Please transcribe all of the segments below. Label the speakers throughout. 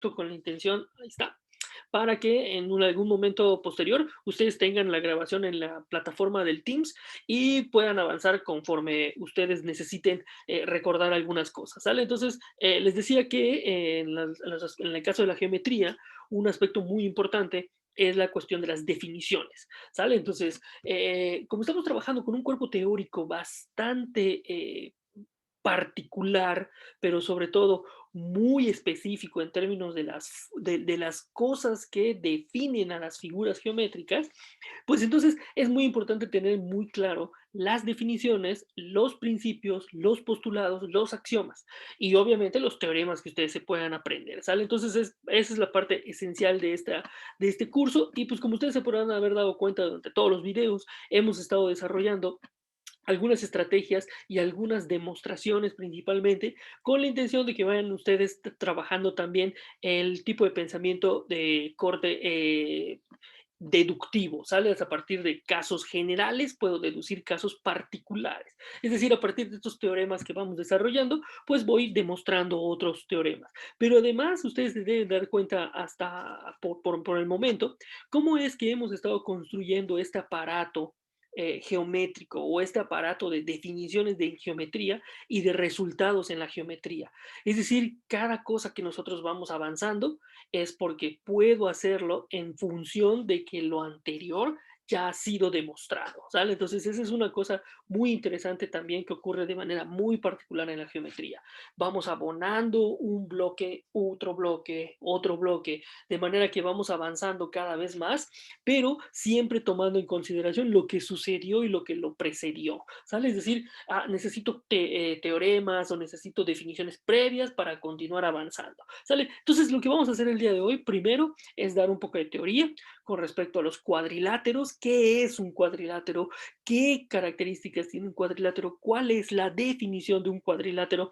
Speaker 1: esto con la intención, ahí está, para que en algún momento posterior ustedes tengan la grabación en la plataforma del Teams y puedan avanzar conforme ustedes necesiten recordar algunas cosas, ¿sale? Entonces, les decía que en el caso de la geometría, un aspecto muy importante es la cuestión de las definiciones, ¿sale? Entonces, como estamos trabajando con un cuerpo teórico bastante particular, pero sobre todo muy específico en términos de las cosas que definen a las figuras geométricas, pues entonces es muy importante tener muy claro las definiciones, los principios, los postulados, los axiomas y obviamente los teoremas que ustedes se puedan aprender, ¿sale? Entonces esa es la parte esencial de este curso y pues como ustedes se podrán haber dado cuenta durante todos los videos, hemos estado desarrollando algunas estrategias y algunas demostraciones principalmente, con la intención de que vayan ustedes trabajando también el tipo de pensamiento de corte deductivo, ¿sale? A partir de casos generales puedo deducir casos particulares. Es decir, a partir de estos teoremas que vamos desarrollando, pues voy demostrando otros teoremas. Pero además, ustedes se deben dar cuenta hasta por el momento, cómo es que hemos estado construyendo este aparato geométrico o este aparato de definiciones de geometría y de resultados en la geometría. Es decir, cada cosa que nosotros vamos avanzando es porque puedo hacerlo en función de que lo anterior ya ha sido demostrado, ¿sale? Entonces, esa es una cosa muy interesante también que ocurre de manera muy particular en la geometría. Vamos abonando un bloque, otro bloque, de manera que vamos avanzando cada vez más, pero siempre tomando en consideración lo que sucedió y lo que lo precedió, ¿sale? Es decir, necesito teoremas o necesito definiciones previas para continuar avanzando, ¿sale? Entonces, lo que vamos a hacer el día de hoy, primero, es dar un poco de teoría con respecto a los cuadriláteros. ¿Qué es un cuadrilátero? ¿Qué características tiene un cuadrilátero? ¿Cuál es la definición de un cuadrilátero?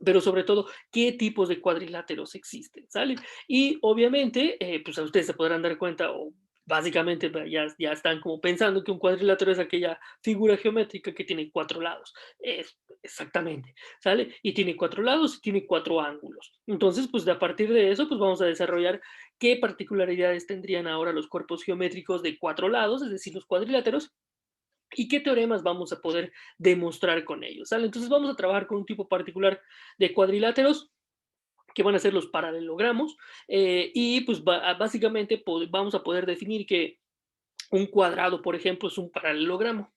Speaker 1: Pero sobre todo, ¿qué tipos de cuadriláteros existen? ¿Sale? Y obviamente, pues a ustedes se podrán dar cuenta, o básicamente ya están como pensando que un cuadrilátero es aquella figura geométrica que tiene cuatro lados. Es, exactamente, ¿sale? Y tiene cuatro lados y tiene cuatro ángulos. Entonces, pues a partir de eso, pues vamos a desarrollar qué particularidades tendrían ahora los cuerpos geométricos de cuatro lados, es decir, los cuadriláteros, y qué teoremas vamos a poder demostrar con ellos, ¿sale? Entonces vamos a trabajar con un tipo particular de cuadriláteros que van a ser los paralelogramos y pues básicamente vamos a poder definir que un cuadrado, por ejemplo, es un paralelogramo.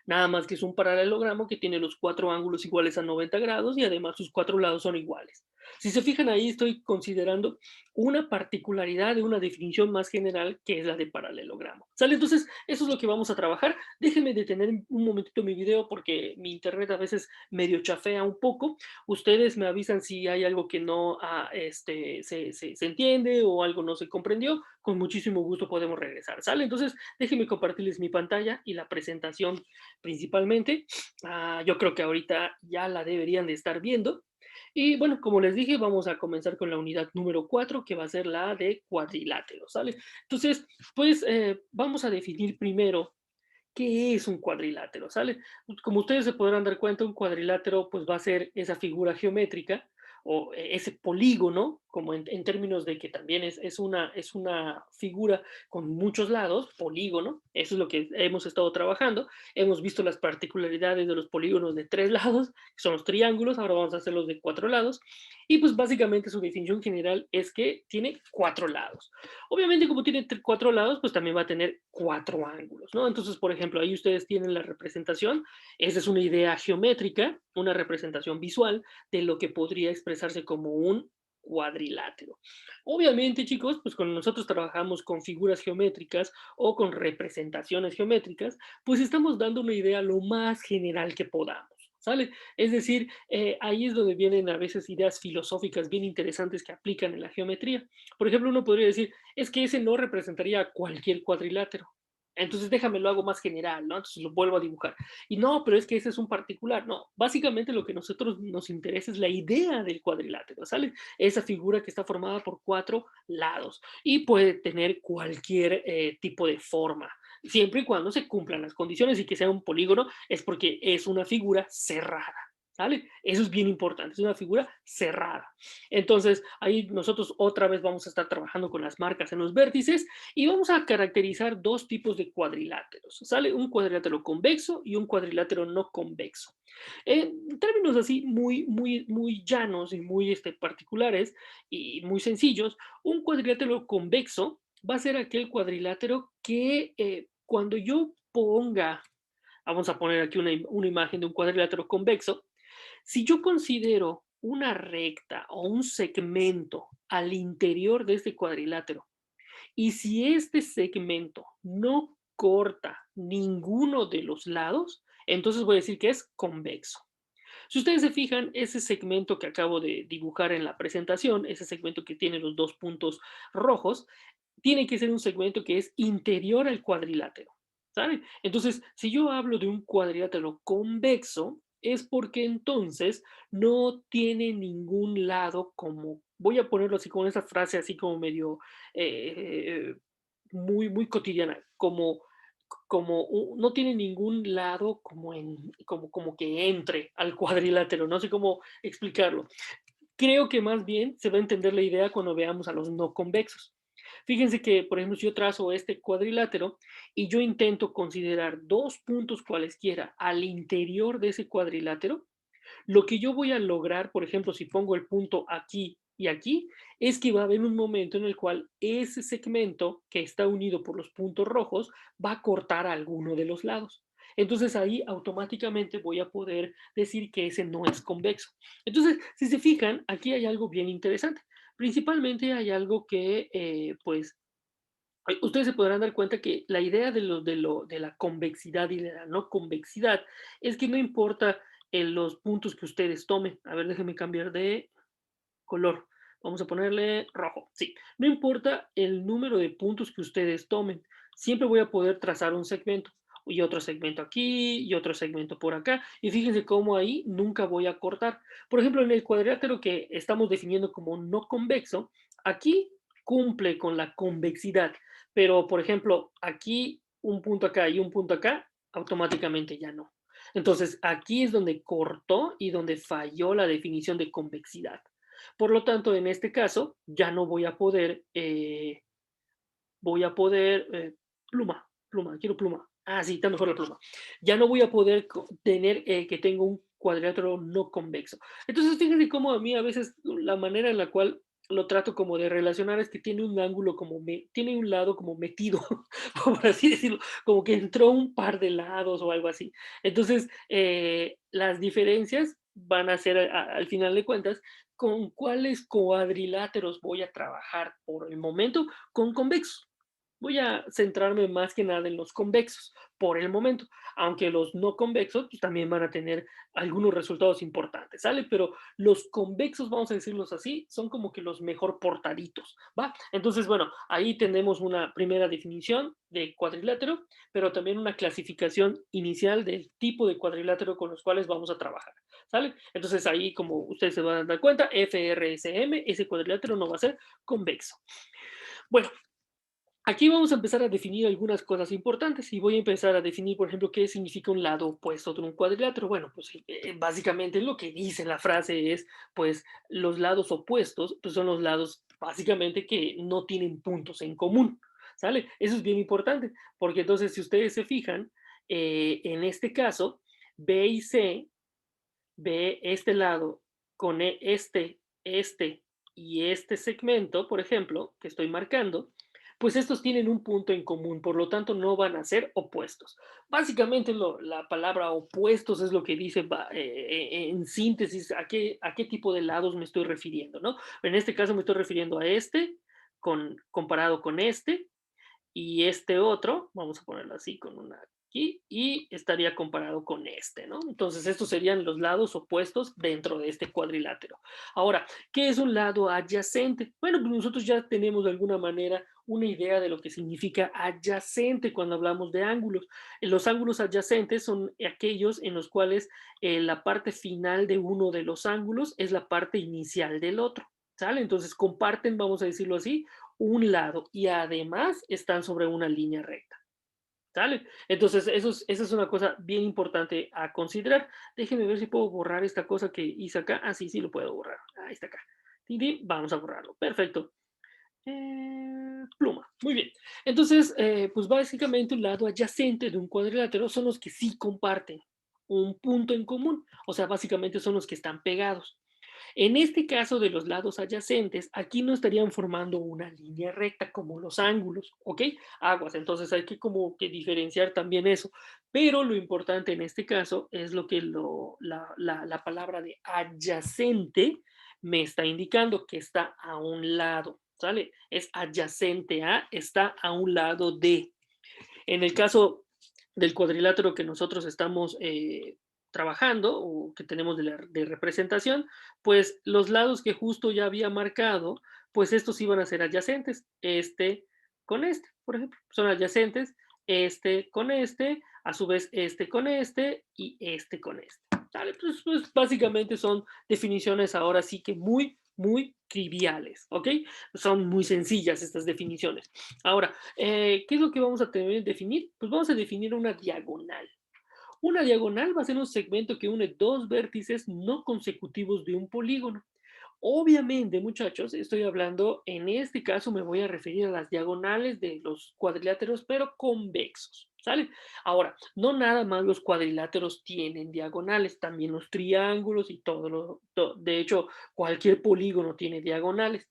Speaker 1: Nada más que es un paralelogramo que tiene los cuatro ángulos iguales a 90 grados y además sus cuatro lados son iguales. Si se fijan ahí, estoy considerando una particularidad de una definición más general que es la de paralelogramo. ¿Sale? Entonces, eso es lo que vamos a trabajar. Déjenme detener un momentito mi video porque mi internet a veces medio chafea un poco. Ustedes me avisan si hay algo que no se entiende o algo no se comprendió. Con muchísimo gusto podemos regresar. ¿Sale? Entonces, déjenme compartirles mi pantalla y la presentación principalmente. Yo creo que ahorita ya la deberían de estar viendo. Y bueno, como les dije, vamos a comenzar con la unidad número 4 que va a ser la de cuadriláteros, ¿sale? Entonces, pues vamos a definir primero qué es un cuadrilátero, ¿sale? Como ustedes se podrán dar cuenta, un cuadrilátero pues va a ser esa figura geométrica o ese polígono, como en términos de que también es una figura con muchos lados, polígono, eso es lo que hemos estado trabajando. Hemos visto las particularidades de los polígonos de tres lados, que son los triángulos, ahora vamos a hacer los de cuatro lados, y pues básicamente su definición general es que tiene cuatro lados. Obviamente, como tiene cuatro lados, pues también va a tener cuatro ángulos, ¿no? Entonces, por ejemplo, ahí ustedes tienen la representación. Esa es una idea geométrica, una representación visual de lo que podría expresarse como un cuadrilátero. Obviamente, chicos, pues cuando nosotros trabajamos con figuras geométricas o con representaciones geométricas, pues estamos dando una idea lo más general que podamos, ¿sale? Es decir, ahí es donde vienen a veces ideas filosóficas bien interesantes que aplican en la geometría. Por ejemplo, uno podría decir, es que ese no representaría cualquier cuadrilátero. Entonces déjame lo hago más general, ¿no? Entonces lo vuelvo a dibujar. Y no, pero es que ese es un particular. No, básicamente lo que a nosotros nos interesa es la idea del cuadrilátero, ¿sale? Esa figura que está formada por cuatro lados y puede tener cualquier tipo de forma, siempre y cuando se cumplan las condiciones y que sea un polígono, es porque es una figura cerrada. ¿Sale? Eso es bien importante, es una figura cerrada. Entonces, ahí nosotros otra vez vamos a estar trabajando con las marcas en los vértices y vamos a caracterizar dos tipos de cuadriláteros, ¿sale? Un cuadrilátero convexo y un cuadrilátero no convexo. En términos así muy llanos y muy particulares y muy sencillos, un cuadrilátero convexo va a ser aquel cuadrilátero que cuando yo ponga, vamos a poner aquí una imagen de un cuadrilátero convexo, si yo considero una recta o un segmento al interior de este cuadrilátero y si este segmento no corta ninguno de los lados, entonces voy a decir que es convexo. Si ustedes se fijan, ese segmento que acabo de dibujar en la presentación, ese segmento que tiene los dos puntos rojos, tiene que ser un segmento que es interior al cuadrilátero, ¿saben? Entonces, si yo hablo de un cuadrilátero convexo, es porque entonces no tiene ningún lado como, voy a ponerlo así con esa frase así como medio eh, muy cotidiana, no tiene ningún lado como que entre al cuadrilátero, no sé cómo explicarlo. Creo que más bien se va a entender la idea cuando veamos a los no convexos. Fíjense que, por ejemplo, si yo trazo este cuadrilátero y yo intento considerar dos puntos cualesquiera al interior de ese cuadrilátero, lo que yo voy a lograr, por ejemplo, si pongo el punto aquí y aquí, es que va a haber un momento en el cual ese segmento que está unido por los puntos rojos va a cortar a alguno de los lados. Entonces ahí automáticamente voy a poder decir que ese no es convexo. Entonces, si se fijan, aquí hay algo bien interesante. Principalmente hay algo que, pues, ustedes se podrán dar cuenta que la idea de la convexidad y de la no convexidad es que no importa los puntos que ustedes tomen. A ver, déjenme cambiar de color. Vamos a ponerle rojo. Sí, no importa el número de puntos que ustedes tomen. Siempre voy a poder trazar un segmento y otro segmento aquí y otro segmento por acá. Y fíjense cómo ahí nunca voy a cortar. Por ejemplo, en el cuadrilátero que estamos definiendo como no convexo, aquí cumple con la convexidad. Pero, por ejemplo, aquí un punto acá y un punto acá, automáticamente ya no. Entonces, aquí es donde cortó y donde falló la definición de convexidad. Por lo tanto, en este caso, ya no voy a poder, quiero pluma. Ah, sí, está mejor la pluma. Ya no voy a poder tener que tengo un cuadrilátero no convexo. Entonces, fíjense cómo a mí a veces la manera en la cual lo trato como de relacionar es que tiene un ángulo tiene un lado como metido, por así decirlo, como que entró un par de lados o algo así. Entonces, las diferencias van a ser al final de cuentas con cuáles cuadriláteros voy a trabajar por el momento con convexos. Voy a centrarme más que nada en los convexos por el momento, aunque los no convexos pues, también van a tener algunos resultados importantes, ¿sale? Pero los convexos, vamos a decirlos así, son como que los mejor portaditos, ¿va? Entonces, bueno, ahí tenemos una primera definición de cuadrilátero, pero también una clasificación inicial del tipo de cuadrilátero con los cuales vamos a trabajar, ¿sale? Entonces ahí, como ustedes se van a dar cuenta, FRSM, ese cuadrilátero no va a ser convexo. Bueno, aquí vamos a empezar a definir algunas cosas importantes y voy a empezar a definir, por ejemplo, qué significa un lado opuesto de un cuadrilátero. Bueno, pues básicamente lo que dice la frase es, pues los lados opuestos pues, son los lados básicamente que no tienen puntos en común, ¿sale? Eso es bien importante, porque entonces si ustedes se fijan, en este caso, B y C, B este lado con este y este segmento, por ejemplo, que estoy marcando, pues estos tienen un punto en común, por lo tanto no van a ser opuestos. Básicamente la palabra opuestos es lo que dice en síntesis a qué tipo de lados me estoy refiriendo, ¿no? En este caso me estoy refiriendo a este comparado con y este otro, vamos a ponerlo así con una aquí, y estaría comparado con este, ¿no? Entonces, estos serían los lados opuestos dentro de este cuadrilátero. Ahora, ¿qué es un lado adyacente? Bueno, pues nosotros ya tenemos de alguna manera una idea de lo que significa adyacente cuando hablamos de ángulos. Los ángulos adyacentes son aquellos en los cuales la parte final de uno de los ángulos es la parte inicial del otro. ¿Sale? Entonces comparten, vamos a decirlo así, un lado y además están sobre una línea recta. ¿Sale? Entonces, esa es una cosa bien importante a considerar. Déjeme ver si puedo borrar esta cosa que hice acá. Ah, sí, sí lo puedo borrar. Ahí está acá. Tin, tin, vamos a borrarlo. Perfecto. Pluma. Muy bien. Entonces, pues básicamente un lado adyacente de un cuadrilátero son los que sí comparten un punto en común. O sea, básicamente son los que están pegados. En este caso de los lados adyacentes, aquí no estarían formando una línea recta como los ángulos, ¿ok? Aguas, entonces hay que como que diferenciar también eso. Pero lo importante en este caso es lo que la palabra de adyacente me está indicando, que está a un lado, ¿sale? Es adyacente a, está a un lado de. En el caso del cuadrilátero que nosotros estamos trabajando o que tenemos de representación, pues los lados que justo ya había marcado, pues estos iban a ser adyacentes. Este con este, por ejemplo, son adyacentes, este con a su vez este con este y este con este. ¿Sale? Pues básicamente son definiciones ahora sí que muy, muy triviales, ¿ok? Son muy sencillas estas definiciones. Ahora, ¿qué es lo que vamos a tener que definir? Pues vamos a definir una diagonal. Una diagonal va a ser un segmento que une dos vértices no consecutivos de un polígono. Obviamente, muchachos, estoy hablando, en este caso me voy a referir a las diagonales de los cuadriláteros, pero convexos, ¿sale? Ahora, no nada más los cuadriláteros tienen diagonales, también los triángulos y de hecho, cualquier polígono tiene diagonales.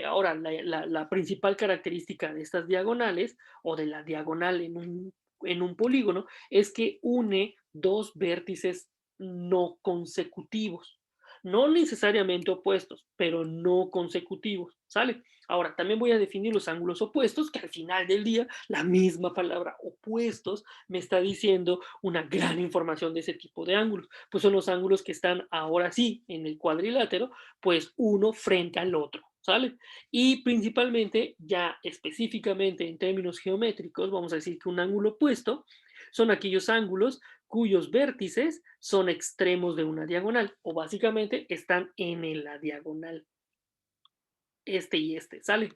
Speaker 1: Ahora, la principal característica de estas diagonales o de la diagonal en un polígono es que une dos vértices no consecutivos, no necesariamente opuestos, pero no consecutivos, ¿sale? Ahora, también voy a definir los ángulos opuestos, que al final del día, la misma palabra opuestos me está diciendo una gran información de ese tipo de ángulos. Pues son los ángulos que están ahora sí en el cuadrilátero, pues uno frente al otro, ¿sale? Y principalmente, ya específicamente en términos geométricos, vamos a decir que un ángulo opuesto son aquellos ángulos cuyos vértices son extremos de una diagonal o básicamente están en la diagonal, este y este, ¿sale?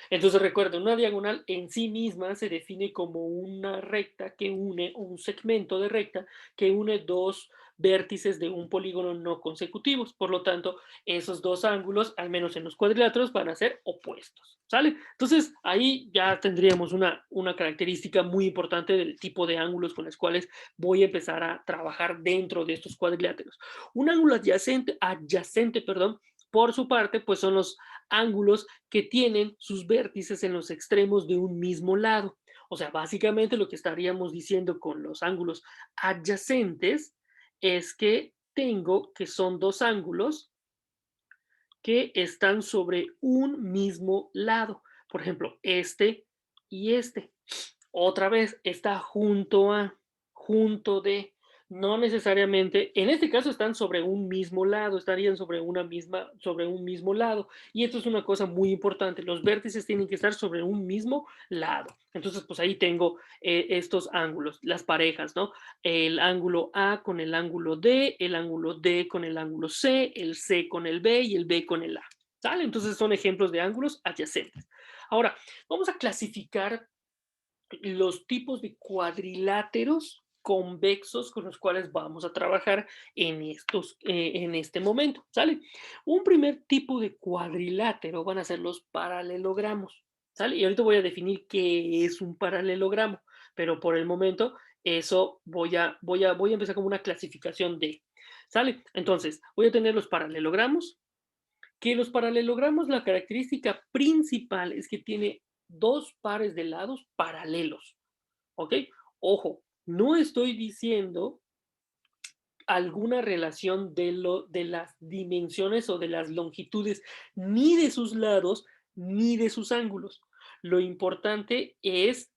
Speaker 1: Entonces recuerden, una diagonal en sí misma se define como una recta que une, o un segmento de recta que une dos vértices de un polígono no consecutivos. Por lo tanto, esos dos ángulos, al menos en los cuadriláteros, van a ser opuestos. ¿Sale? Entonces, ahí ya tendríamos una característica muy importante del tipo de ángulos con los cuales voy a empezar a trabajar dentro de estos cuadriláteros. Un ángulo adyacente, perdón, por su parte, pues son los ángulos que tienen sus vértices en los extremos de un mismo lado. O sea, básicamente lo que estaríamos diciendo con los ángulos adyacentes es que tengo que son dos ángulos que están sobre un mismo lado. Por ejemplo, este y este. Otra vez está junto de, no necesariamente, en este caso están sobre un mismo lado, estarían sobre un mismo lado. Y esto es una cosa muy importante, los vértices tienen que estar sobre un mismo lado. Entonces, pues ahí tengo estos ángulos, las parejas, ¿no? El ángulo A con el ángulo D, el ángulo D con el ángulo C, el C con el B y el B con el A. ¿Sale? Entonces son ejemplos de ángulos adyacentes. Ahora, vamos a clasificar los tipos de cuadriláteros convexos con los cuales vamos a trabajar en este momento, ¿sale? Un primer tipo de cuadrilátero van a ser los paralelogramos, ¿sale? Y ahorita voy a definir qué es un paralelogramo, pero por el momento eso voy a empezar como una clasificación de, ¿sale? Entonces, voy a tener los paralelogramos, que los paralelogramos, la característica principal es que tiene dos pares de lados paralelos, ¿ok? Ojo, no estoy diciendo alguna relación de las dimensiones o de las longitudes, ni de sus lados, ni de sus ángulos. Lo importante es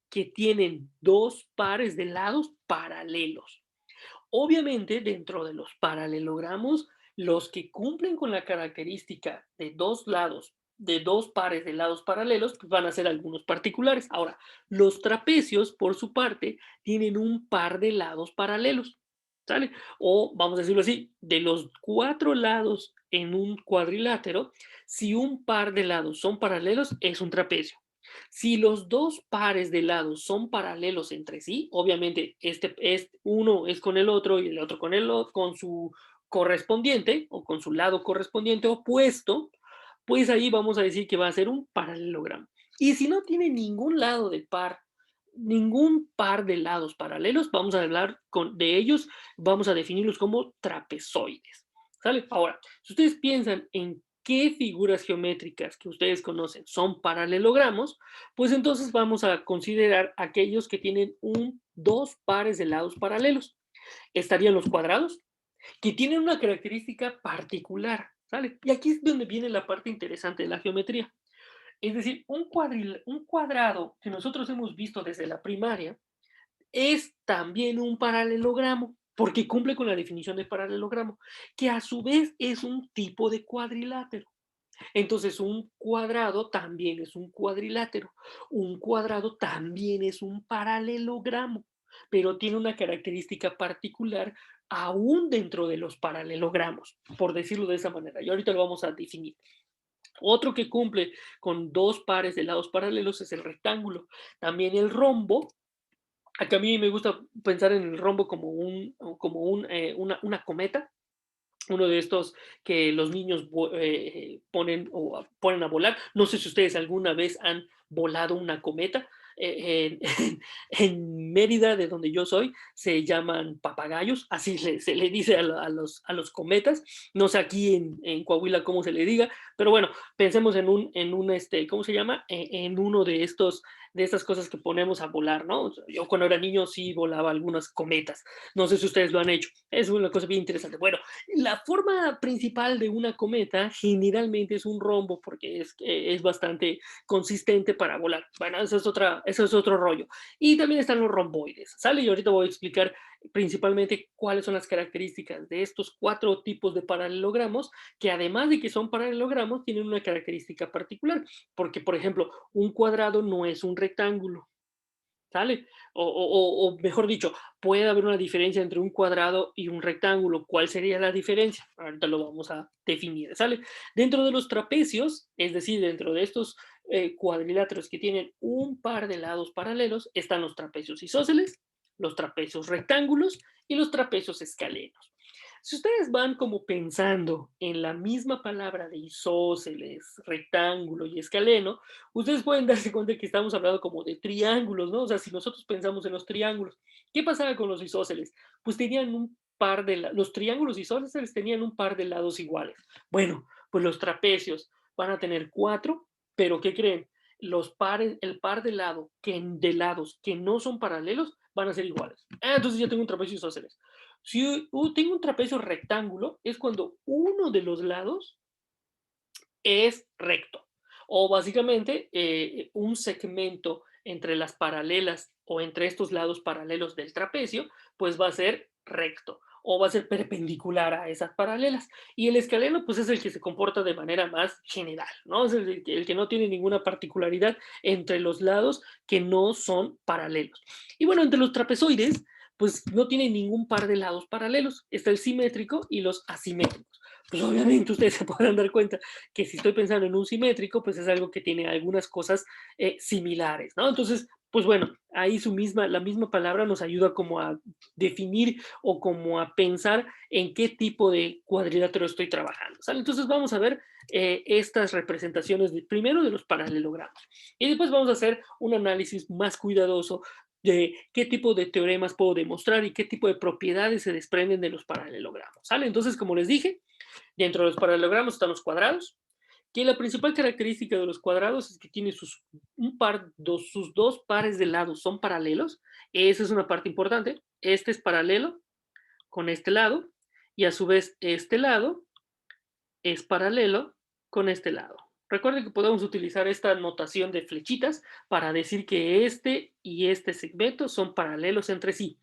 Speaker 1: que tienen dos pares de lados paralelos. Obviamente, dentro de los paralelogramos, los que cumplen con la característica de dos lados, de dos pares de lados paralelos, pues van a ser algunos particulares. Ahora, los trapecios, por su parte, tienen un par de lados paralelos, ¿sale? O vamos a decirlo así, de los cuatro lados en un cuadrilátero, si un par de lados son paralelos, es un trapecio. Si los dos pares de lados son paralelos entre sí, obviamente uno es con el otro y el otro con con su correspondiente o con su lado correspondiente opuesto, pues ahí vamos a decir que va a ser un paralelogramo. Y si no tiene ningún par de lados paralelos, vamos a hablar de ellos, vamos a definirlos como trapezoides. ¿Sale? Ahora, si ustedes piensan en qué figuras geométricas que ustedes conocen son paralelogramos, pues entonces vamos a considerar aquellos que tienen dos pares de lados paralelos. Estarían los cuadrados, que tienen una característica particular, ¿sale? Y aquí es donde viene la parte interesante de la geometría. Es decir, un cuadrado que nosotros hemos visto desde la primaria es también un paralelogramo, porque cumple con la definición de paralelogramo, que a su vez es un tipo de cuadrilátero. Entonces, un cuadrado también es un cuadrilátero. Un cuadrado también es un paralelogramo, pero tiene una característica particular aún dentro de los paralelogramos, por decirlo de esa manera. Y ahorita lo vamos a definir. Otro que cumple con dos pares de lados paralelos es el rectángulo. También el rombo, acá a mí me gusta pensar en el rombo como una cometa, uno de estos que los niños ponen a volar. No sé si ustedes alguna vez han volado una cometa. En Mérida, de donde yo soy, se llaman papagayos, así se le dice a los cometas. No sé aquí en Coahuila cómo se le diga, pero bueno, pensemos ¿cómo se llama? En uno de estas cosas que ponemos a volar, ¿no? Yo cuando era niño sí volaba algunas cometas. No sé si ustedes lo han hecho. Es una cosa bien interesante. Bueno, la forma principal de una cometa generalmente es un rombo porque es bastante consistente para volar. Bueno, eso es otro rollo. Y también están los romboides, ¿sale? Y ahorita voy a explicar principalmente cuáles son las características de estos cuatro tipos de paralelogramos, que además de que son paralelogramos, tienen una característica particular, porque, por ejemplo, un cuadrado no es un rectángulo, ¿sale? O mejor dicho, puede haber una diferencia entre un cuadrado y un rectángulo. ¿Cuál sería la diferencia? Ahorita lo vamos a definir, ¿sale? Dentro de los trapecios, es decir, dentro de estos cuadriláteros que tienen un par de lados paralelos, están los trapecios isósceles, los trapecios rectángulos y los trapecios escalenos. Si ustedes van como pensando en la misma palabra de isósceles, rectángulo y escaleno, ustedes pueden darse cuenta que estamos hablando como de triángulos, ¿no? O sea, si nosotros pensamos en los triángulos, ¿qué pasaba con los isósceles? Pues tenían los triángulos isósceles tenían un par de lados iguales. Bueno, pues los trapecios van a tener cuatro, pero ¿qué creen? El par de lados que no son paralelos van a ser iguales. Entonces ya tengo un trapecio isósceles. Si tengo un trapecio rectángulo, es cuando uno de los lados es recto. O básicamente un segmento entre las paralelas o entre estos lados paralelos del trapecio, pues va a ser recto o va a ser perpendicular a esas paralelas. Y el escaleno, pues es el que se comporta de manera más general, ¿no? Es el que no tiene ninguna particularidad entre los lados que no son paralelos. Y bueno, entre los trapezoides, pues no tiene ningún par de lados paralelos. Está el simétrico y los asimétricos. Pues obviamente ustedes se podrán dar cuenta que si estoy pensando en un simétrico, pues es algo que tiene algunas cosas similares, ¿no? Entonces, pues bueno, ahí la misma palabra nos ayuda como a definir o como a pensar en qué tipo de cuadrilátero estoy trabajando, ¿sale? Entonces vamos a ver estas representaciones primero de los paralelogramos y después vamos a hacer un análisis más cuidadoso de qué tipo de teoremas puedo demostrar y qué tipo de propiedades se desprenden de los paralelogramos, ¿sale? Entonces, como les dije, dentro de los paralelogramos están los cuadrados, que la principal característica de los cuadrados es que tiene sus dos pares de lados son paralelos. Esa es una parte importante. Este es paralelo con este lado y a su vez este lado es paralelo con este lado. Recuerden que podemos utilizar esta notación de flechitas para decir que este y este segmento son paralelos entre sí.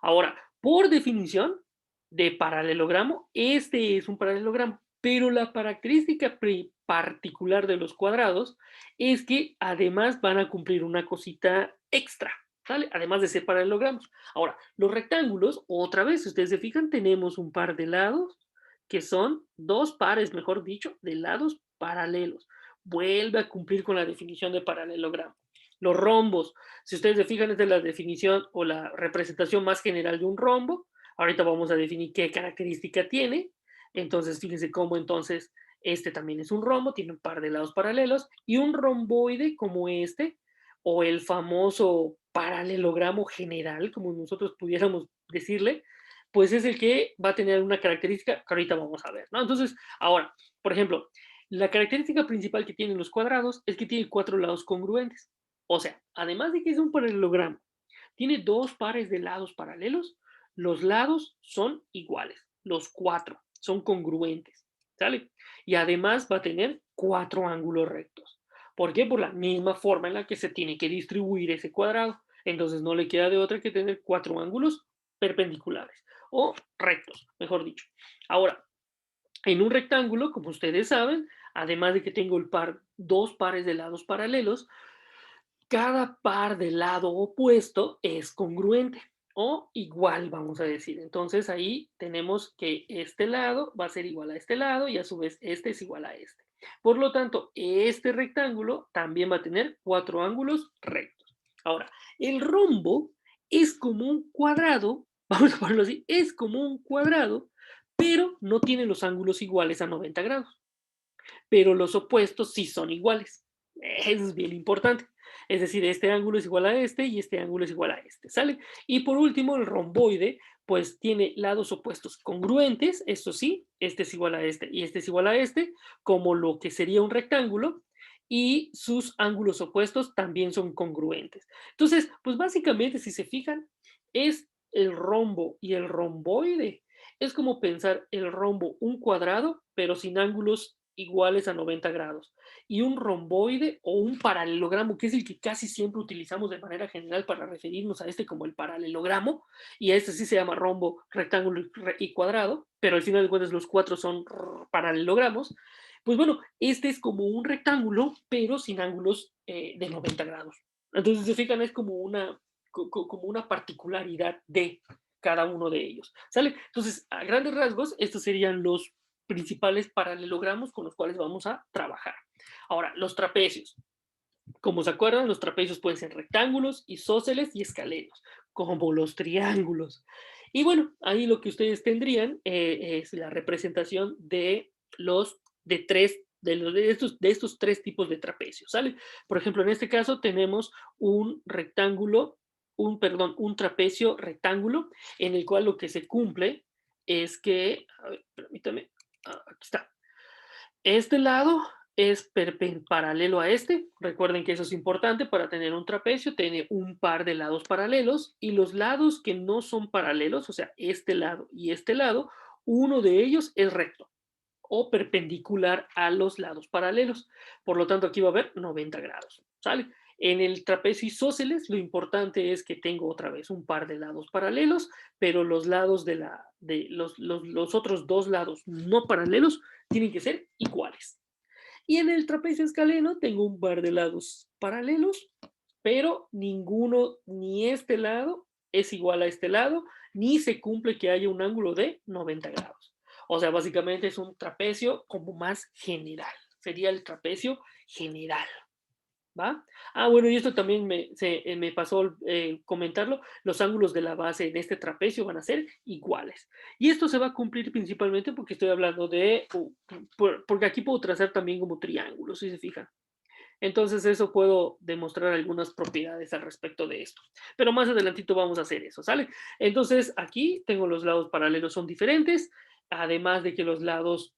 Speaker 1: Ahora, por definición de paralelogramo, este es un paralelogramo, pero la característica particular de los cuadrados es que además van a cumplir una cosita extra, ¿sale? Además de ser paralelogramos. Ahora, los rectángulos, otra vez, si ustedes se fijan, tenemos un par de lados que son dos pares, mejor dicho, de lados paralelos. vuelve a cumplir con la definición de paralelogramo. Los rombos, si ustedes se fijan, esta es la definición o la representación más general de un rombo. Ahorita vamos a definir qué característica tiene. Entonces, fíjense cómo entonces este también es un rombo, tiene un par de lados paralelos, y un romboide como este, o el famoso paralelogramo general, como nosotros pudiéramos decirle, pues es el que va a tener una característica que ahorita vamos a ver, ¿no? Entonces, ahora, por ejemplo, la característica principal que tienen los cuadrados es que tienen cuatro lados congruentes. O sea, además de que es un paralelogramo, tiene dos pares de lados paralelos, los lados son iguales, los cuatro son congruentes, ¿sale? Y además va a tener cuatro ángulos rectos. ¿Por qué? Por la misma forma en la que se tiene que distribuir ese cuadrado. Entonces no le queda de otra que tener cuatro ángulos perpendiculares o rectos, mejor dicho. Ahora, en un rectángulo, como ustedes saben, además de que tengo dos pares de lados paralelos, cada par del lado opuesto es congruente o igual, vamos a decir. Entonces ahí tenemos que este lado va a ser igual a este lado y a su vez este es igual a este. Por lo tanto, este rectángulo también va a tener cuatro ángulos rectos. Ahora, el rombo es como un cuadrado, vamos a ponerlo así, es como un cuadrado, pero no tiene los ángulos iguales a 90 grados, pero los opuestos sí son iguales. Eso es bien importante. Es decir, este ángulo es igual a este y este ángulo es igual a este, ¿sale? Y por último, el romboide, pues tiene lados opuestos congruentes, eso sí, este es igual a este y este es igual a este, como lo que sería un rectángulo, y sus ángulos opuestos también son congruentes. Entonces, pues básicamente, si se fijan, es el rombo y el romboide. Es como pensar el rombo un cuadrado, pero sin ángulos iguales a 90 grados. Y un romboide o un paralelogramo, que es el que casi siempre utilizamos de manera general para referirnos a este como el paralelogramo, y a este sí se llama rombo, rectángulo y cuadrado, pero al final de cuentas los cuatro son paralelogramos. Pues bueno, este es como un rectángulo, pero sin ángulos de 90 grados. Entonces, si se fijan, es como como una particularidad de cada uno de ellos. ¿Sale? Entonces, a grandes rasgos, estos serían los principales paralelogramos con los cuales vamos a trabajar. Ahora, los trapecios. Como se acuerdan, los trapecios pueden ser rectángulos, isósceles y escalenos, como los triángulos. Y bueno, ahí lo que ustedes tendrían es la representación de los de tres de estos tres tipos de trapecios, ¿sale? Por ejemplo, en este caso tenemos un rectángulo, perdón, un trapecio rectángulo en el cual lo que se cumple es que, a ver, permítame, aquí está. Este lado es paralelo a este. Recuerden que eso es importante para tener un trapecio, tiene un par de lados paralelos y los lados que no son paralelos, o sea, este lado y este lado, uno de ellos es recto o perpendicular a los lados paralelos. Por lo tanto, aquí va a haber 90 grados, ¿sale? En el trapecio isósceles, lo importante es que tengo otra vez un par de lados paralelos, pero los lados de los otros dos lados no paralelos tienen que ser iguales. Y en el trapecio escaleno tengo un par de lados paralelos, pero ninguno, ni este lado es igual a este lado, ni se cumple que haya un ángulo de 90 grados. O sea, básicamente es un trapecio como más general. Sería el trapecio general. ¿Va? Ah, bueno, y esto también me pasó comentarlo, los ángulos de la base en este trapecio van a ser iguales. Y esto se va a cumplir principalmente porque estoy hablando de, porque aquí puedo trazar también como triángulos, si se fijan. Entonces eso puedo demostrar algunas propiedades al respecto de esto. Pero más adelantito vamos a hacer eso, ¿sale? Entonces aquí tengo los lados paralelos son diferentes, además de que los lados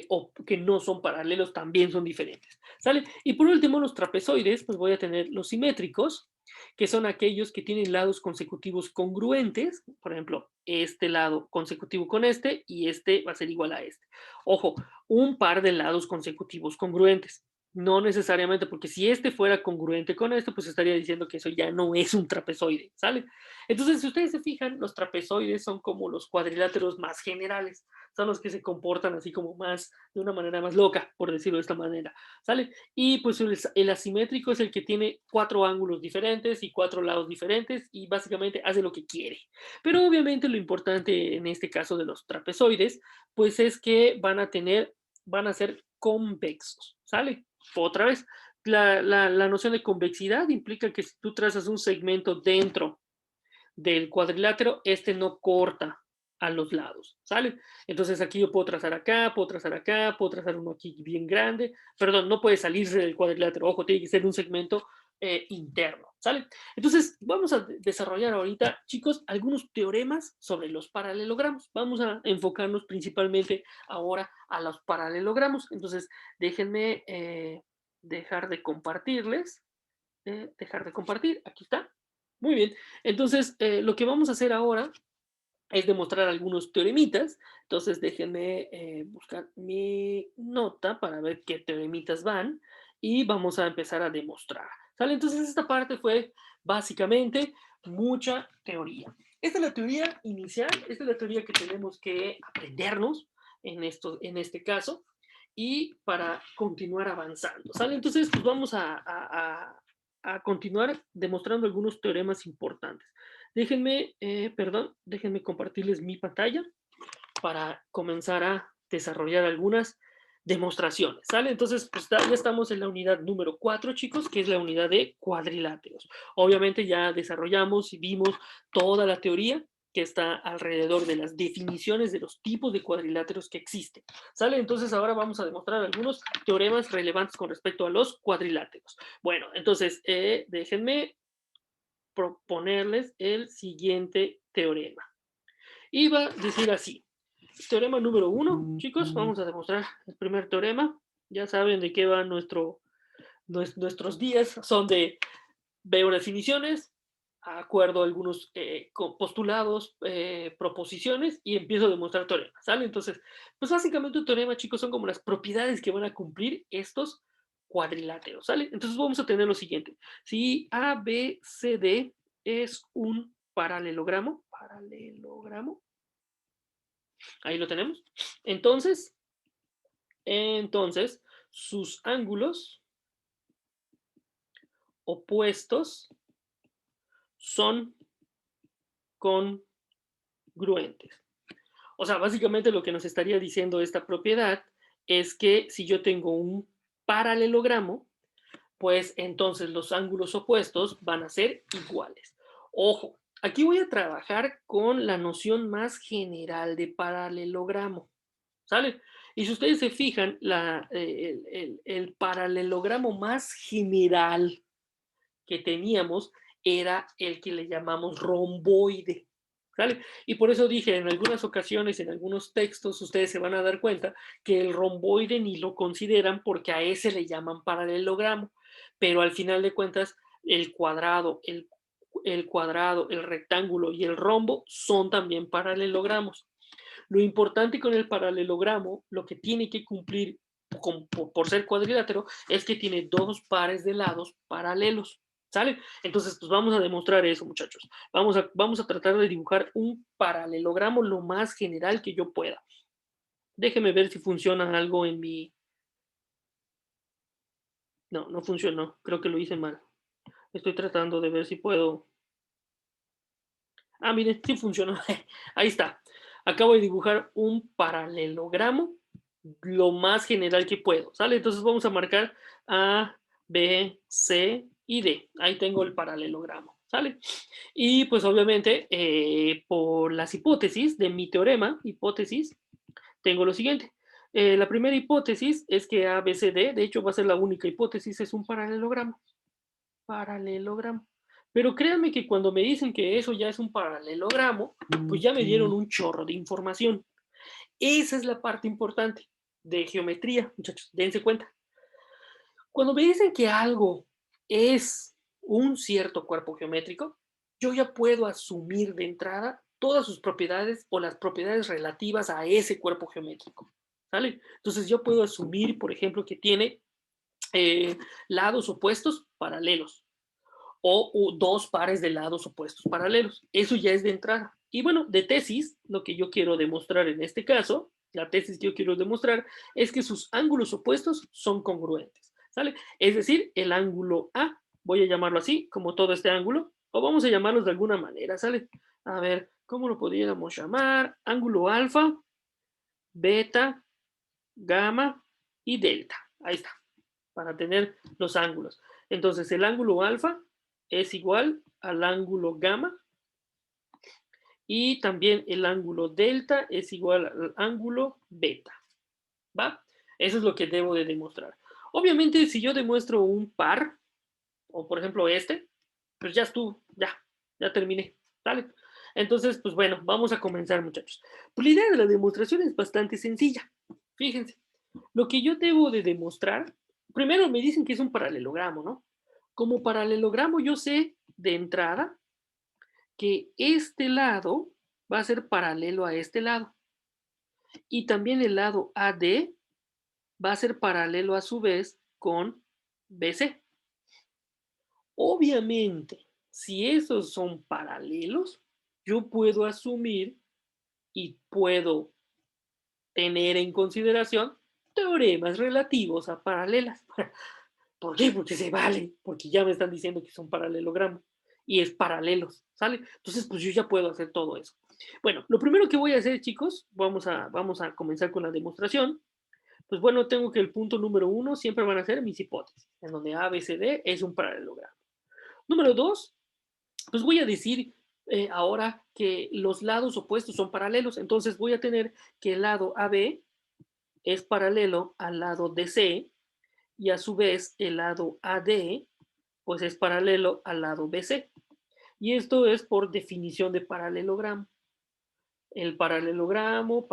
Speaker 1: o que no son paralelos también son diferentes, ¿sale? Y por último, los trapezoides, pues voy a tener los simétricos, que son aquellos que tienen lados consecutivos congruentes, por ejemplo, este lado consecutivo con este y este va a ser igual a este. Ojo, un par de lados consecutivos congruentes. No necesariamente, porque si este fuera congruente con esto, pues estaría diciendo que eso ya no es un trapezoide, ¿sale? Entonces, si ustedes se fijan, los trapezoides son como los cuadriláteros más generales, son los que se comportan así como más, de una manera más loca, por decirlo de esta manera, ¿sale? Y pues el asimétrico es el que tiene cuatro ángulos diferentes y cuatro lados diferentes y básicamente hace lo que quiere. Pero obviamente lo importante en este caso de los trapezoides, pues es que van a ser convexos, ¿sale? Otra vez, la noción de convexidad implica que si tú trazas un segmento dentro del cuadrilátero, este no corta a los lados, ¿sale? Entonces aquí yo puedo trazar acá, puedo trazar acá, puedo trazar uno aquí bien grande, perdón, no puede salirse del cuadrilátero, ojo, tiene que ser un segmento interno, ¿sale? Entonces vamos a desarrollar ahorita, chicos, algunos teoremas sobre los paralelogramos. Vamos a enfocarnos principalmente ahora a los paralelogramos. Entonces déjenme dejar de compartirles, dejar de compartir, aquí está. Muy bien, entonces lo que vamos a hacer ahora es demostrar algunos teoremitas. Entonces déjenme buscar mi nota para ver qué teoremitas van y vamos a empezar a demostrar. ¿Sale? Entonces esta parte fue básicamente mucha teoría. Esta es la teoría inicial, esta es la teoría que tenemos que aprendernos en este caso y para continuar avanzando. ¿Sale? Entonces pues vamos a continuar demostrando algunos teoremas importantes. Déjenme, perdón, déjenme compartirles mi pantalla para comenzar a desarrollar algunas demostraciones, ¿sale? Entonces, pues ya estamos en la unidad número 4, chicos, que es la unidad de cuadriláteros. Obviamente ya desarrollamos y vimos toda la teoría que está alrededor de las definiciones de los tipos de cuadriláteros que existen, ¿sale? Entonces ahora vamos a demostrar algunos teoremas relevantes con respecto a los cuadriláteros. Bueno, entonces déjenme proponerles el siguiente teorema. Y va a decir así, teorema número 1, chicos, vamos a demostrar el primer teorema. Ya saben de qué van nuestros días, son de veo definiciones, acuerdo algunos postulados, proposiciones y empiezo a demostrar teoremas, ¿sale? Entonces, pues básicamente un teorema, chicos, son como las propiedades que van a cumplir estos cuadriláteros, ¿sale? Entonces vamos a tener lo siguiente. Si A, B, C, D es un paralelogramo, ahí lo tenemos. Entonces sus ángulos opuestos son congruentes. O sea, básicamente lo que nos estaría diciendo esta propiedad es que si yo tengo un paralelogramo, pues entonces los ángulos opuestos van a ser iguales. Ojo, aquí voy a trabajar con la noción más general de paralelogramo, ¿sale? Y si ustedes se fijan, el paralelogramo más general que teníamos era el que le llamamos romboide, ¿sale? Y por eso dije en algunas ocasiones, en algunos textos, ustedes se van a dar cuenta que el romboide ni lo consideran porque a ese le llaman paralelogramo, pero al final de cuentas el cuadrado, el cuadrado, el rectángulo y el rombo son también paralelogramos. Lo importante con el paralelogramo, lo que tiene que cumplir por ser cuadrilátero, es que tiene dos pares de lados paralelos. ¿Sale? Entonces, pues vamos a demostrar eso, muchachos. Vamos a tratar de dibujar un paralelogramo lo más general que yo pueda. Déjeme ver si funciona algo en mi... No, no funcionó. Creo que lo hice mal. Estoy tratando de ver si puedo... Ah, miren, sí funcionó. Ahí está. Acabo de dibujar un paralelogramo lo más general que puedo, ¿sale? Entonces vamos a marcar A, B, C y D. Ahí tengo el paralelogramo, ¿sale? Y pues obviamente por las hipótesis de mi teorema, hipótesis, tengo lo siguiente. La primera hipótesis es que A, B, C, D, de hecho va a ser la única hipótesis, es un paralelogramo. Paralelogramo. Pero créanme que cuando me dicen que eso ya es un paralelogramo, pues ya me dieron un chorro de información. Esa es la parte importante de geometría, muchachos, dense cuenta. Cuando me dicen que algo es un cierto cuerpo geométrico, yo ya puedo asumir de entrada todas sus propiedades o las propiedades relativas a ese cuerpo geométrico. ¿Sale? Entonces yo puedo asumir, por ejemplo, que tiene lados opuestos paralelos o dos pares de lados opuestos paralelos. Eso ya es de entrada. Y bueno, de tesis, lo que yo quiero demostrar en este caso, la tesis que yo quiero demostrar es que sus ángulos opuestos son congruentes, ¿sale? Es decir, el ángulo A, voy a llamarlo así, como todo este ángulo, o vamos a llamarlos de alguna manera, ¿sale? A ver, ¿cómo lo podríamos llamar? Ángulo alfa, beta, gamma y delta. Ahí está, para tener los ángulos. Entonces, el ángulo alfa es igual al ángulo gamma y también el ángulo delta es igual al ángulo beta, ¿va? Eso es lo que debo de demostrar. Obviamente, si yo demuestro un par, o por ejemplo este, pues ya estuvo, ya terminé, ¿vale? Entonces, pues bueno, vamos a comenzar, muchachos. Pues la idea de la demostración es bastante sencilla. Fíjense, lo que yo debo de demostrar, primero me dicen que es un paralelogramo, ¿no? Como paralelogramo yo sé de entrada que este lado va a ser paralelo a este lado y también el lado AD va a ser paralelo a su vez con BC. Obviamente, si esos son paralelos, yo puedo asumir y puedo tener en consideración teoremas relativos a paralelas. ¿Por qué? Porque se vale, porque ya me están diciendo que son paralelogramos y es paralelos, ¿sale? Entonces, pues yo ya puedo hacer todo eso. Bueno, lo primero que voy a hacer, chicos, vamos a comenzar con la demostración. Pues bueno, tengo que el punto número uno siempre van a ser mis hipótesis, en donde A, B, C, D es un paralelogramo. Número dos, pues voy a decir ahora que los lados opuestos son paralelos, entonces voy a tener que el lado AB es paralelo al lado DC y a su vez el lado AD pues es paralelo al lado BC. Y esto es por definición de paralelogramo. El paralelogramo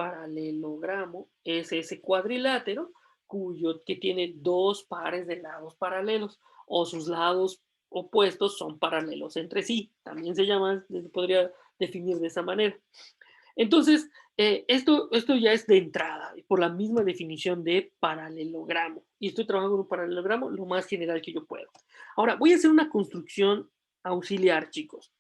Speaker 1: es ese cuadrilátero que tiene dos pares de lados paralelos o sus lados opuestos son paralelos entre sí. También se podría definir de esa manera. Entonces, esto ya es de entrada, por la misma definición de paralelogramo. Y estoy trabajando con un paralelogramo lo más general que yo puedo. Ahora, voy a hacer una construcción auxiliar, chicos.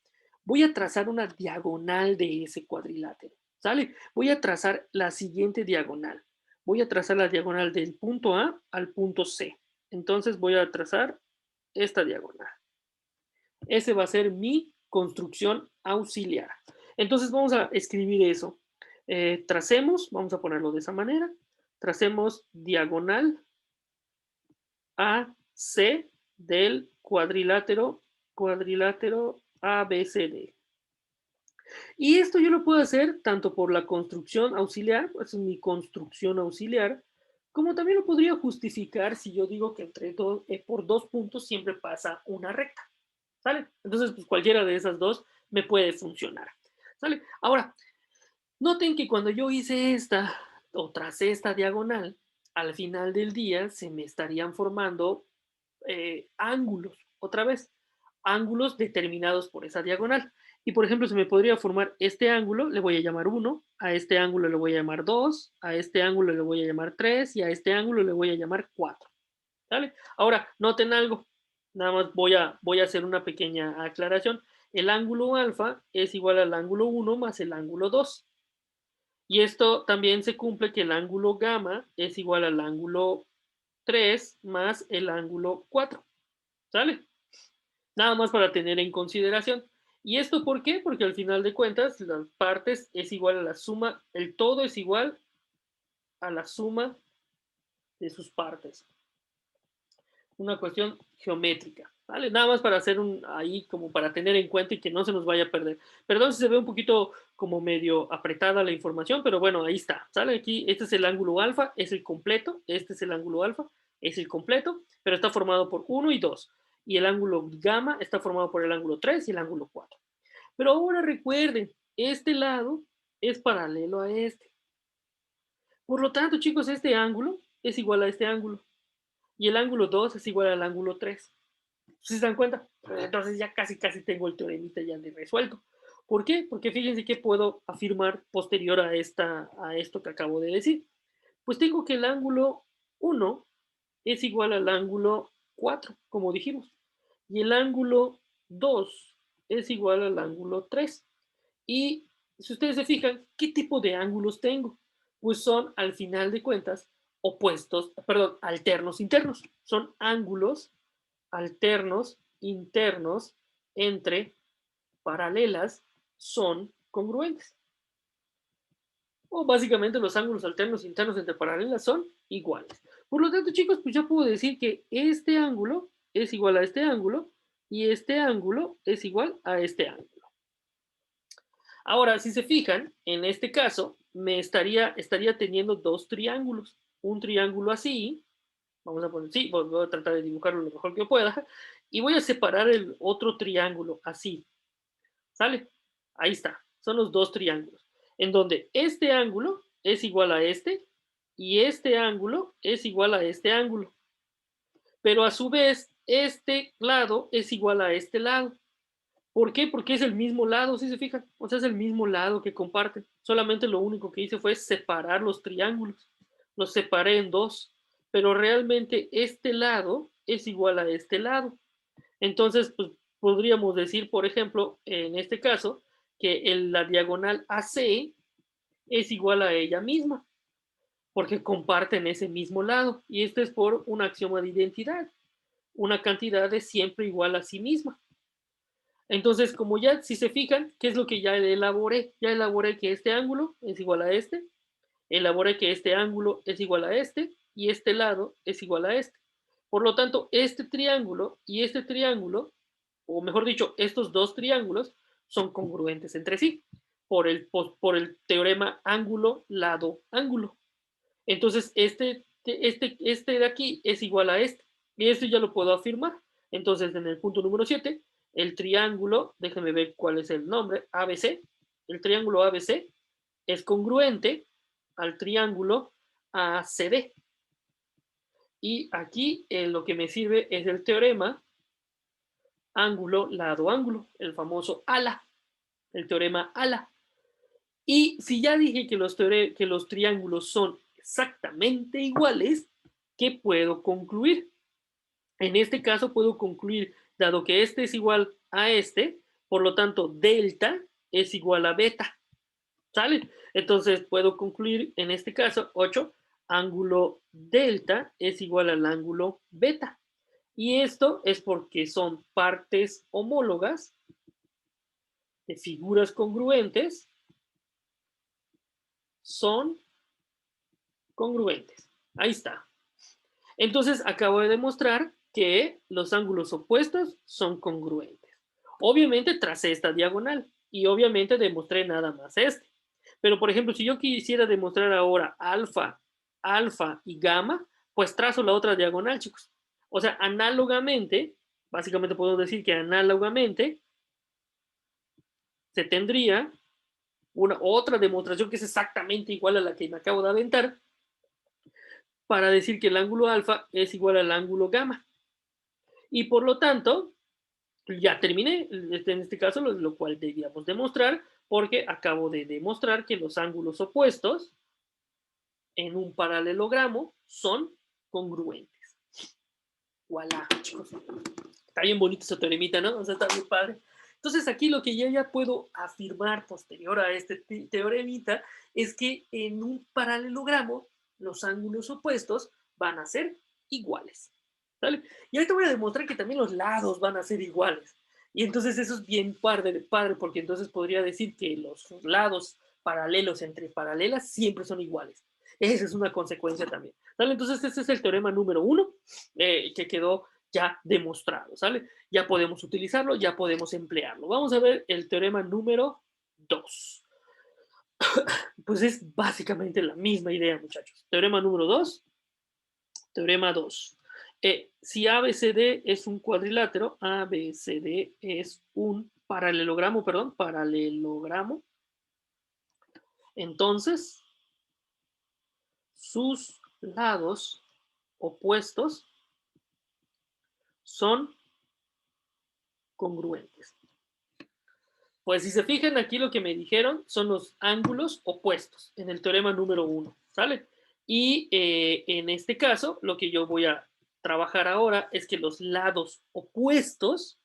Speaker 1: Voy a trazar una diagonal de ese cuadrilátero, ¿sale? Voy a trazar la siguiente diagonal. Voy a trazar la diagonal del punto A al punto C. Entonces voy a trazar esta diagonal. Ese va a ser mi construcción auxiliar. Entonces vamos a escribir eso. Tracemos, vamos a ponerlo de esa manera. Tracemos diagonal AC del cuadrilátero ABCD. Y esto yo lo puedo hacer tanto por la construcción auxiliar, pues es mi construcción auxiliar, como también lo podría justificar si yo digo que por dos puntos siempre pasa una recta. ¿Sale? Entonces, pues cualquiera de esas dos me puede funcionar. ¿Sale? Ahora, noten que cuando yo hice esta o tracé esta diagonal, al final del día se me estarían formando ángulos, otra vez, ángulos determinados por esa diagonal. Y por ejemplo, se me podría formar este ángulo, le voy a llamar 1, a este ángulo le voy a llamar 2, a este ángulo le voy a llamar 3 y a este ángulo le voy a llamar 4. ¿Vale? Ahora, noten algo, nada más voy a hacer una pequeña aclaración. El ángulo alfa es igual al ángulo 1 más el ángulo 2. Y esto también se cumple que el ángulo gamma es igual al ángulo 3 más el ángulo 4. ¿Sale? Nada más para tener en consideración. ¿Y esto por qué? Porque al final de cuentas las partes es igual a la suma, el todo es igual a la suma de sus partes. Una cuestión geométrica, ¿vale? Nada más para hacer ahí como para tener en cuenta y que no se nos vaya a perder. Perdón si se ve un poquito como medio apretada la información, pero bueno, ahí está, ¿sale? Aquí, este es el ángulo alfa, es el completo, este es el ángulo alfa, es el completo, pero está formado por 1 y 2. Y el ángulo gamma está formado por el ángulo 3 y el ángulo 4. Pero ahora recuerden, este lado es paralelo a este. Por lo tanto, chicos, este ángulo es igual a este ángulo. Y el ángulo 2 es igual al ángulo 3. ¿Sí se dan cuenta? Entonces ya casi tengo el teoremita ya de resuelto. ¿Por qué? Porque fíjense que puedo afirmar posterior a esto que acabo de decir. Pues tengo que el ángulo 1 es igual al ángulo 4, como dijimos. Y el ángulo 2 es igual al ángulo 3. Y si ustedes se fijan, ¿qué tipo de ángulos tengo? Pues son, al final de cuentas, opuestos, perdón, alternos internos. Son ángulos alternos internos entre paralelas son congruentes. O básicamente los ángulos alternos internos entre paralelas son iguales. Por lo tanto, chicos, pues ya puedo decir que este ángulo es igual a este ángulo y este ángulo es igual a este ángulo. Ahora, si se fijan, en este caso, estaría teniendo dos triángulos. Un triángulo así, vamos a poner, sí, voy a tratar de dibujarlo lo mejor que pueda, y voy a separar el otro triángulo así, ¿sale? Ahí está, son los dos triángulos, en donde este ángulo es igual a este, y este ángulo es igual a este ángulo, pero a su vez, este lado es igual a este lado. ¿Por qué? Porque es el mismo lado, si se fijan. O sea, es el mismo lado que comparten. Solamente lo único que hice fue separar los triángulos. Los separé en dos. Pero realmente este lado es igual a este lado. Entonces, pues podríamos decir, por ejemplo, en este caso, que la diagonal AC es igual a ella misma, porque comparten ese mismo lado. Y esto es por un axioma de identidad. Una cantidad es siempre igual a sí misma. Entonces, como ya, si se fijan, ¿qué es lo que ya elaboré? Ya elaboré que este ángulo es igual a este, elaboré que este ángulo es igual a este, y este lado es igual a este. Por lo tanto, este triángulo y este triángulo, o mejor dicho, estos dos triángulos, son congruentes entre sí, por el teorema ángulo-lado-ángulo. Entonces, este de aquí es igual a este. Y esto ya lo puedo afirmar. Entonces, en el punto número 7, el triángulo, déjenme ver cuál es el nombre, ABC, el triángulo ABC es congruente al triángulo ACD. Y aquí lo que me sirve es el teorema ángulo-lado-ángulo, el famoso ALA, el teorema ALA. Y si ya dije que que los triángulos son exactamente iguales, ¿qué puedo concluir? En este caso puedo concluir, dado que este es igual a este, por lo tanto, delta es igual a beta. ¿Sale? Entonces puedo concluir en este caso 8, ángulo delta es igual al ángulo beta. Y esto es porque son partes homólogas de figuras congruentes, son congruentes. Ahí está. Entonces acabo de demostrar que los ángulos opuestos son congruentes. Obviamente tracé esta diagonal y obviamente demostré nada más este. Pero por ejemplo, si yo quisiera demostrar ahora alfa, alfa y gamma, pues trazo la otra diagonal, chicos. O sea, análogamente, básicamente puedo decir que análogamente se tendría una otra demostración que es exactamente igual a la que me acabo de aventar para decir que el ángulo alfa es igual al ángulo gamma. Y por lo tanto, ya terminé, en este caso, lo cual debíamos demostrar, porque acabo de demostrar que los ángulos opuestos en un paralelogramo son congruentes. Voilà, chicos. Está bien bonito ese teoremita, ¿no? O sea, está muy padre. Entonces, aquí lo que ya puedo afirmar posterior a este teoremita es que en un paralelogramo los ángulos opuestos van a ser iguales. ¿Sale? Y ahorita voy a demostrar que también los lados van a ser iguales. Y entonces eso es bien padre, porque entonces podría decir que los lados paralelos entre paralelas siempre son iguales. Esa es una consecuencia también. ¿Sale? Entonces este es el teorema número 1 que quedó ya demostrado. ¿Sale? Ya podemos utilizarlo, ya podemos emplearlo. Vamos a ver el teorema número 2. Pues es básicamente la misma idea, muchachos. Teorema número 2. Teorema 2. Si ABCD es un cuadrilátero, ABCD es un paralelogramo, entonces sus lados opuestos son congruentes. Pues si se fijan aquí lo que me dijeron son los ángulos opuestos en el teorema número 1, ¿sale? Y en este caso lo que yo voy a trabajar ahora es que los lados opuestos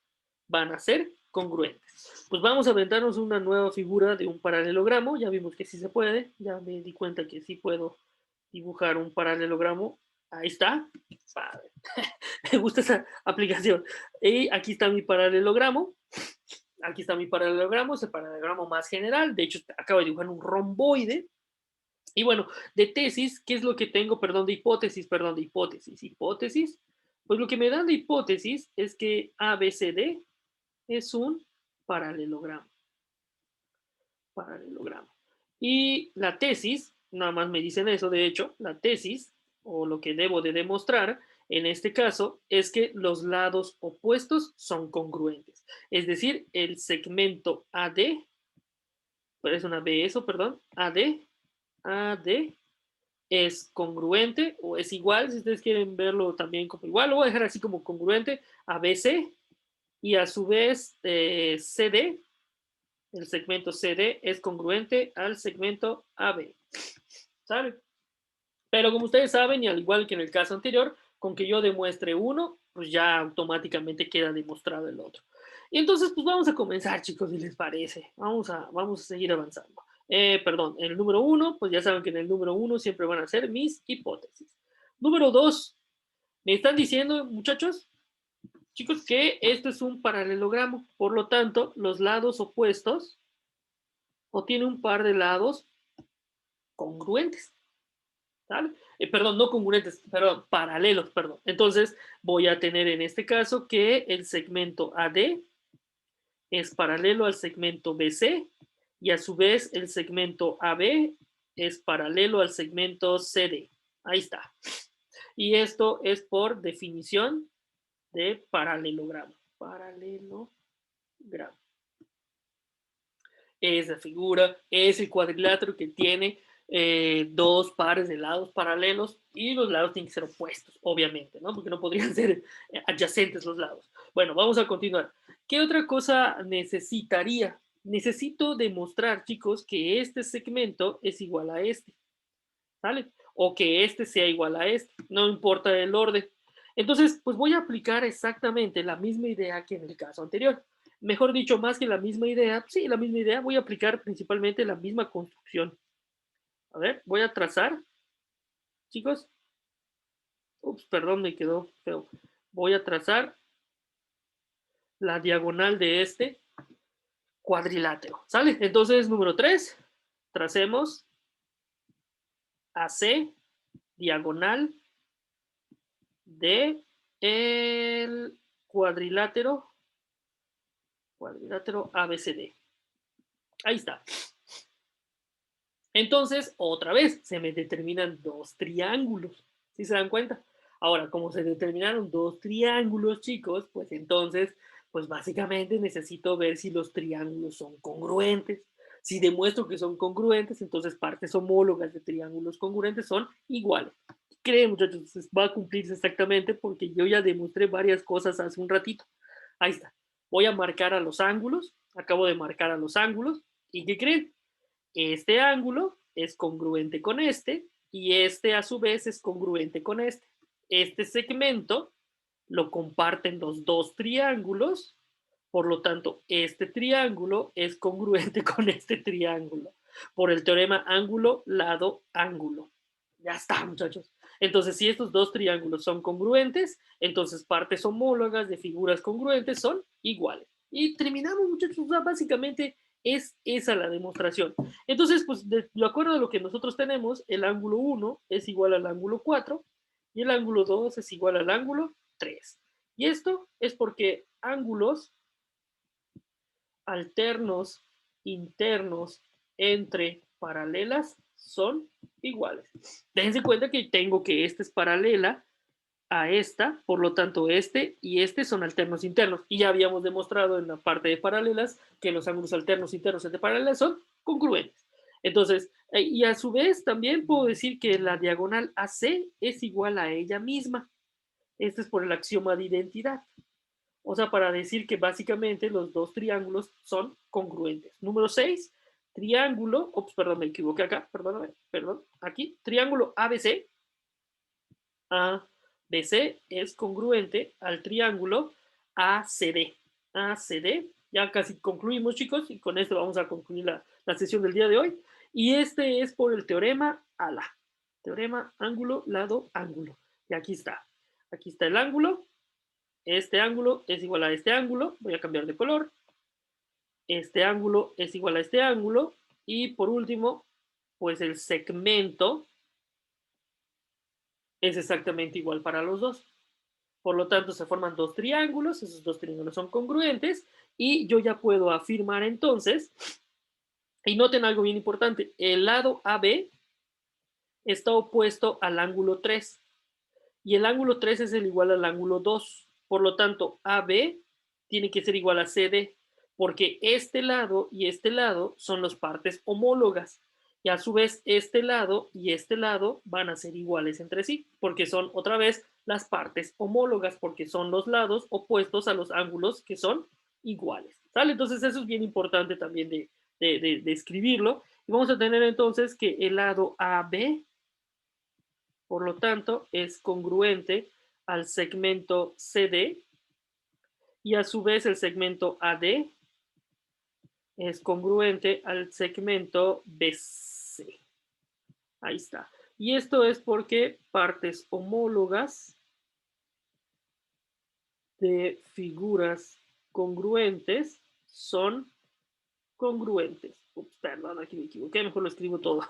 Speaker 1: van a ser congruentes. Pues vamos a aventarnos una nueva figura de un paralelogramo, ya vimos que sí se puede, ya me di cuenta que sí puedo dibujar un paralelogramo, ahí está, padre. Me gusta esa aplicación. Y aquí está mi paralelogramo, es el paralelogramo más general, de hecho acabo de dibujar un romboide, Y bueno, de tesis, ¿qué es lo que tengo? Perdón, de hipótesis, hipótesis. Pues lo que me dan de hipótesis es que ABCD es un paralelogramo, paralelogramo. Y la tesis, nada más me dicen eso, de hecho, la tesis, o lo que debo de demostrar, en este caso, es que los lados opuestos son congruentes. Es decir, el segmento AD, pues es una B eso, perdón, AD es congruente o es igual, si ustedes quieren verlo también como igual, lo voy a dejar así como congruente a BC y a su vez CD, el segmento CD es congruente al segmento AB, ¿saben? Pero como ustedes saben, y al igual que en el caso anterior, con que yo demuestre uno, pues ya automáticamente queda demostrado el otro. Y entonces, pues vamos a comenzar, chicos, si les parece. Vamos a seguir avanzando. Perdón, en el número uno, pues ya saben que en el número uno siempre van a ser mis hipótesis. Número dos, me están diciendo, muchachos, chicos, que esto es un paralelogramo. Por lo tanto, los lados opuestos o tiene un par de lados congruentes. ¿Vale? Perdón, no congruentes, perdón, paralelos, perdón. Entonces voy a tener en este caso que el segmento AD es paralelo al segmento BC y a su vez el segmento AB es paralelo al segmento CD. Ahí está. Y esto es por definición de paralelogramo. Paralelogramo. Esa figura es el cuadrilátero que tiene dos pares de lados paralelos y los lados tienen que ser opuestos, obviamente, ¿no? Porque no podrían ser adyacentes los lados. Bueno, vamos a continuar. ¿Qué otra cosa necesitaría? Necesito demostrar, chicos, que este segmento es igual a este, ¿vale? O que este sea igual a este, no importa el orden. Entonces, pues voy a aplicar exactamente la misma idea que en el caso anterior. Mejor dicho, más que la misma idea, sí, la misma idea, voy a aplicar principalmente la misma construcción. A ver, voy a trazar, chicos. Ups, perdón, me quedó feo. Voy a trazar la diagonal de este cuadrilátero, ¿sale? Entonces, número 3, tracemos AC, diagonal de el cuadrilátero ABCD. Ahí está. Entonces, otra vez, se me determinan dos triángulos. ¿Sí se dan cuenta? Ahora, como se determinaron dos triángulos, chicos, pues entonces, pues básicamente necesito ver si los triángulos son congruentes. Si demuestro que son congruentes, entonces partes homólogas de triángulos congruentes son iguales. Creen, muchachos, va a cumplirse exactamente porque yo ya demostré varias cosas hace un ratito. Ahí está. Voy a marcar a los ángulos. Acabo de marcar a los ángulos. ¿Y qué creen? Este ángulo es congruente con este y este a su vez es congruente con este. Este segmento lo comparten los dos triángulos, por lo tanto, este triángulo es congruente con este triángulo, por el teorema ángulo, lado, ángulo. Ya está, muchachos. Entonces, si estos dos triángulos son congruentes, entonces partes homólogas de figuras congruentes son iguales. Y terminamos, muchachos. Básicamente es esa la demostración. Entonces, pues, de acuerdo a lo que nosotros tenemos, el ángulo 1 es igual al ángulo 4 y el ángulo 2 es igual al ángulo 3. Y esto es porque ángulos alternos internos entre paralelas son iguales. Dense cuenta que tengo que esta es paralela a esta, por lo tanto este y este son alternos internos. Y ya habíamos demostrado en la parte de paralelas que los ángulos alternos internos entre paralelas son congruentes. Entonces, y a su vez también puedo decir que la diagonal AC es igual a ella misma. Este es por el axioma de identidad. O sea, para decir que básicamente los dos triángulos son congruentes. Número 6, triángulo, ups, perdón, me equivoqué acá, perdóname, perdón, aquí, triángulo ABC, ABC es congruente al triángulo ACD. ACD, ya casi concluimos, chicos, y con esto vamos a concluir la sesión del día de hoy. Y este es por el teorema ALA. Teorema ángulo, lado, ángulo. Y aquí está. Aquí está el ángulo. Este ángulo es igual a este ángulo. Voy a cambiar de color. Este ángulo es igual a este ángulo. Y por último, pues el segmento es exactamente igual para los dos. Por lo tanto, se forman dos triángulos, esos dos triángulos son congruentes, y yo ya puedo afirmar entonces, y noten algo bien importante, el lado AB está opuesto al ángulo 3, y el ángulo 3 es el igual al ángulo 2. Por lo tanto, AB tiene que ser igual a CD, porque este lado y este lado son las partes homólogas. Y a su vez, este lado y este lado van a ser iguales entre sí, porque son otra vez las partes homólogas, porque son los lados opuestos a los ángulos que son iguales. ¿Sale? Entonces, eso es bien importante también de escribirlo. Y vamos a tener entonces que el lado AB por lo tanto, es congruente al segmento CD y a su vez el segmento AD es congruente al segmento BC. Ahí está. Y esto es porque partes homólogas de figuras congruentes son congruentes. Ups, perdón, aquí me equivoqué, mejor lo escribo todo.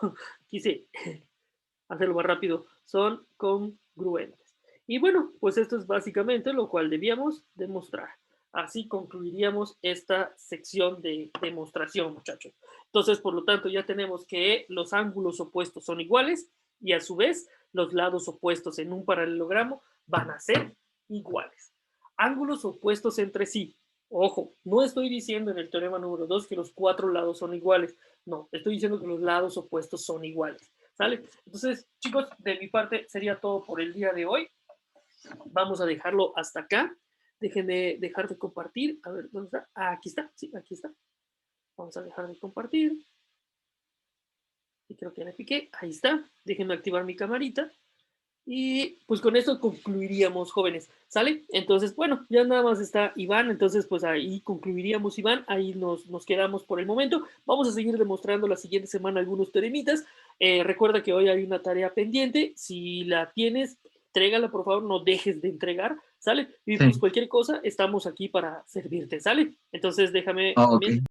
Speaker 1: Quise hacerlo más rápido, son congruentes. Y bueno, pues esto es básicamente lo cual debíamos demostrar. Así concluiríamos esta sección de demostración, muchachos. Entonces, por lo tanto, ya tenemos que los ángulos opuestos son iguales y a su vez los lados opuestos en un paralelogramo van a ser iguales. Ángulos opuestos entre sí. Ojo, no estoy diciendo en el teorema número 2 que los cuatro lados son iguales. No, estoy diciendo que los lados opuestos son iguales. ¿Sale? Entonces, chicos, de mi parte sería todo por el día de hoy. Vamos a dejarlo hasta acá. Dejen de dejar de compartir. A ver, ¿dónde está? Ah, aquí está. Sí, aquí está. Vamos a dejar de compartir. Y creo que le piqué. Ahí está. Déjenme activar mi camarita. Y pues con esto concluiríamos, jóvenes. ¿Sale? Entonces, bueno, ya nada más está Iván. Entonces, pues ahí concluiríamos, Iván. Ahí nos quedamos por el momento. Vamos a seguir demostrando la siguiente semana algunos teoremitas. Recuerda que hoy hay una tarea pendiente. Si la tienes, entrégala, por favor. No dejes de entregar. ¿Sale? Y pues
Speaker 2: Sí.
Speaker 1: cualquier cosa, estamos aquí para servirte. ¿Sale? Entonces, déjame
Speaker 2: Ah,
Speaker 1: también
Speaker 2: ok.